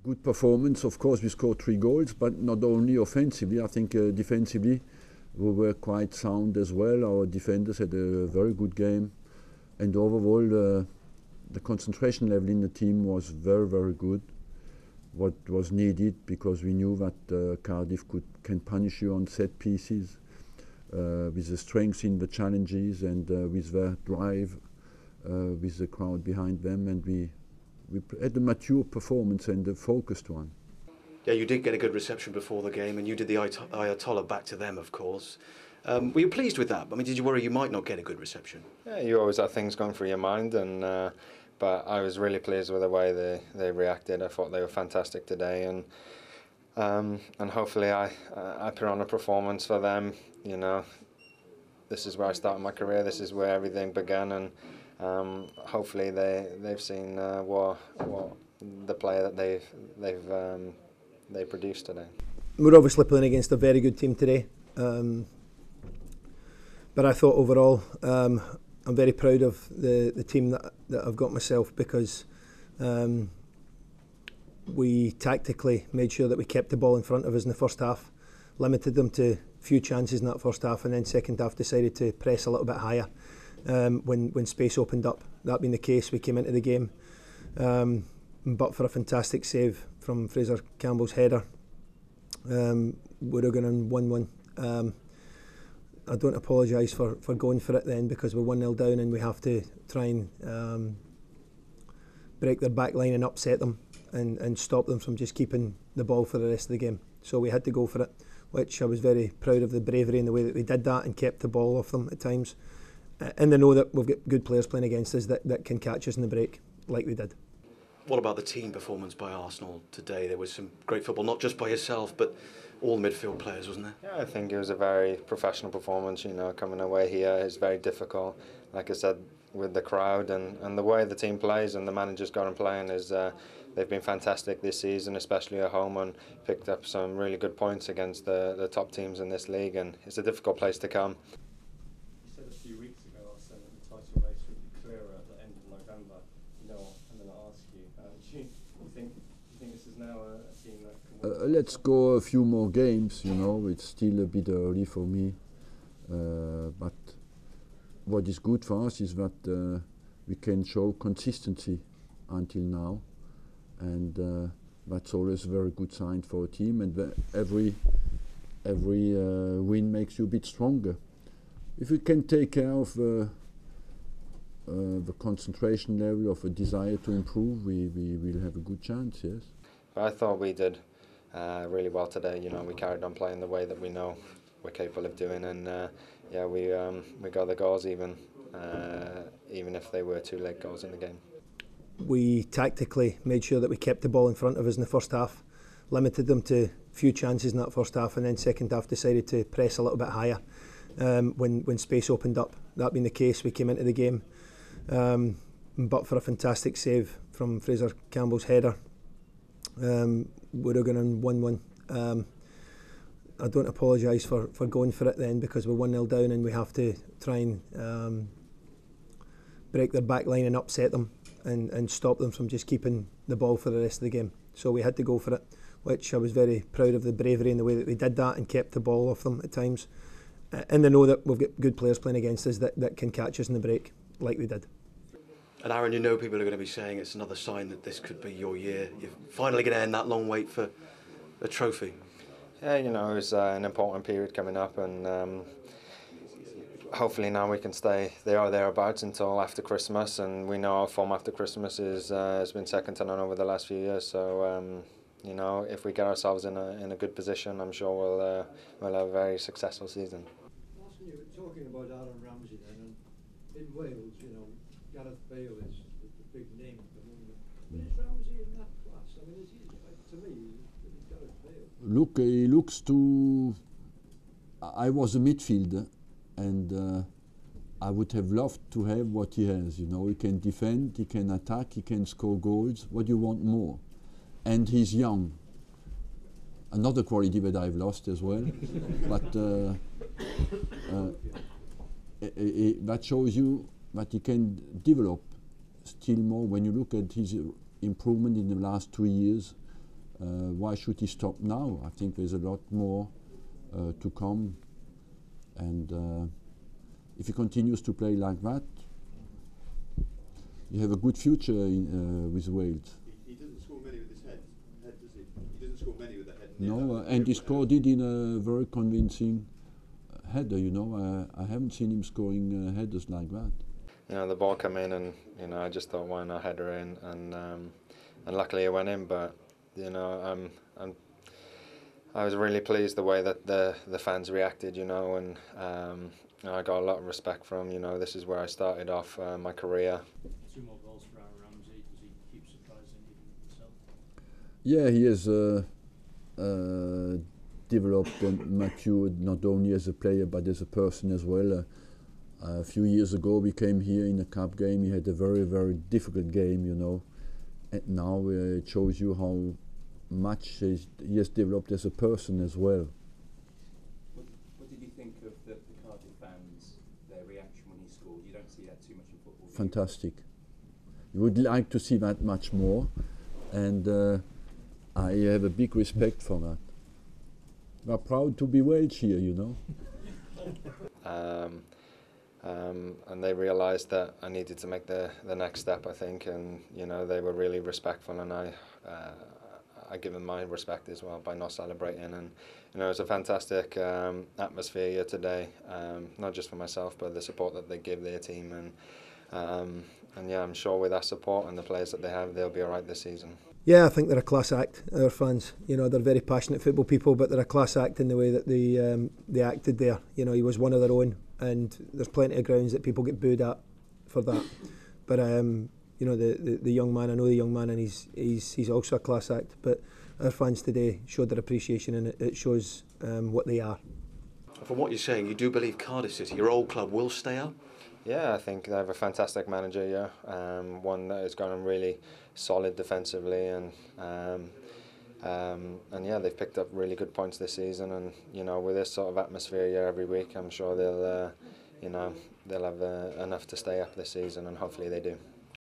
Good performance. Of course, we scored 3 goals, but not only offensively. I think defensively we were quite sound as well. Our defenders had a very good game, and overall the concentration level in the team was very, very good. What was needed, because we knew that Cardiff can punish you on set pieces with the strength in the challenges and with the drive, with the crowd behind them, and we had a mature performance and a focused one. Yeah, you did get a good reception before the game, and you did the Ayatollah back to them, of course. Were you pleased with that? I mean, did you worry you might not get a good reception? Yeah, you always have things going through your mind, and but I was really pleased with the way they reacted. I thought they were fantastic today, and hopefully I put on a performance for them. You know, this is where I started my career. This is where everything began, and hopefully they've seen what the player that they produced today. We're obviously playing against a very good team today, but I thought overall I'm very proud of the team that I've got myself, because we tactically made sure that we kept the ball in front of us in the first half, limited them to few chances in that first half, and then second half decided to press a little bit higher when space opened up. That being the case, we came into the game, but for a fantastic save from Fraser Campbell's header, we're going on 1-1. I don't apologise for going for it then, because we're 1-0 down and we have to try and break their back line and upset them and stop them from just keeping the ball for the rest of the game. So we had to go for it, which I was very proud of the bravery and the way that we did that and kept the ball off them at times. And they know that we've got good players playing against us that can catch us in the break, like they did. What about the team performance by Arsenal today? There was some great football, not just by yourself, but all midfield players, wasn't there? Yeah, I think it was a very professional performance. You know, coming away here is very difficult. Like I said, with the crowd and the way the team plays and the manager's got them playing is they've been fantastic this season, especially at home, and picked up some really good points against the top teams in this league, and it's a difficult place to come. You said a few weeks ago, Arsene, that the title race would be clearer at the end of November. You know, I'm going to ask you, do you think this is now a team that can win? Let's go a few more games, you know, it's still a bit early for me, but what is good for us is that we can show consistency until now, and that's always a very good sign for a team, and every win makes you a bit stronger. If we can take care of the concentration level, of a desire to improve, we will have a good chance, yes. But I thought we did really well today. You know, we carried on playing the way that we know we're capable of doing, and yeah, we got the goals even if they were 2 late goals in the game. We tactically made sure that we kept the ball in front of us in the first half, limited them to few chances in that first half, and then second half decided to press a little bit higher when space opened up. That being the case, we came into the game, but for a fantastic save from Fraser Campbell's header, we're going on 1-1. I don't apologise for going for it then, because we're 1-0 down and we have to try and break their back line and upset them and stop them from just keeping the ball for the rest of the game. So we had to go for it, which I was very proud of the bravery and the way that they did that and kept the ball off them at times. And they know that we've got good players playing against us that can catch us in the break, like they did. And Aaron, you know people are going to be saying it's another sign that this could be your year. You're finally going to end that long wait for a trophy. Yeah, you know, it's an important period coming up, and hopefully now we can stay there or thereabouts until after Christmas, and we know our form after Christmas has been second to none over the last few years. So you know, if we get ourselves in a good position, I'm sure we'll have a very successful season. Arsene, you were talking about Ramsey then, and in Wales, you know, Gareth Bale is the big name at the moment. Is Ramsey in that class? I mean, is he, to me, is Gareth Bale? Look, he looks to. I was a midfielder, and I would have loved to have what he has. You know, he can defend, he can attack, he can score goals. What do you want more? And he's young. Another quality that I've lost as well, but that shows you that he can develop still more. When you look at his improvement in the last 2 years, Why should he stop now? I think there's a lot more to come, and if he continues to play like that, you have a good future with Wales. He doesn't score many with his head, does he? He doesn't score many with the head. No, and he scored it in a very convincing header. You know, I haven't seen him scoring headers like that. You know, the ball came in, and you know, I just thought, why not header in, and luckily it went in. But you know, I was really pleased the way that the fans reacted. You know, and I got a lot of respect from. You know, this is where I started off my career. 2 more goals for Ramsey. Does he keep surprising even himself? Yeah, he has developed and matured not only as a player but as a person as well. A few years ago we came here in a cup game. He had a very, very difficult game, you know, and now it shows you how much he has developed as a person as well. What did you think of the Cardiff fans, their reaction when he scored? You don't see that too much in football. Fantastic. You would like to see that much more, and I have a big respect for that. We're proud to be Welsh here, you know. And they realised that I needed to make the next step, I think, and you know, they were really respectful, and I give them my respect as well by not celebrating. And you know, it was a fantastic atmosphere here today, not just for myself but the support that they give their team, and yeah, I'm sure with that support and the players that they have, they'll be alright this season. Yeah, I think they're a class act, our fans. You know, they're very passionate football people, but they're a class act in the way that they acted there. You know, he was one of their own, and there's plenty of grounds that people get booed at for that. But you know, the young man, I know the young man, and he's also a class act. But our fans today showed their appreciation, and it shows what they are. From what you're saying, you do believe Cardiff City, your old club, will stay up? Yeah, I think they have a fantastic manager here, one that has gone really solid defensively, and yeah, they've picked up really good points this season, and you know, with this sort of atmosphere here every week, I'm sure they'll you know, they'll have enough to stay up this season, and hopefully they do.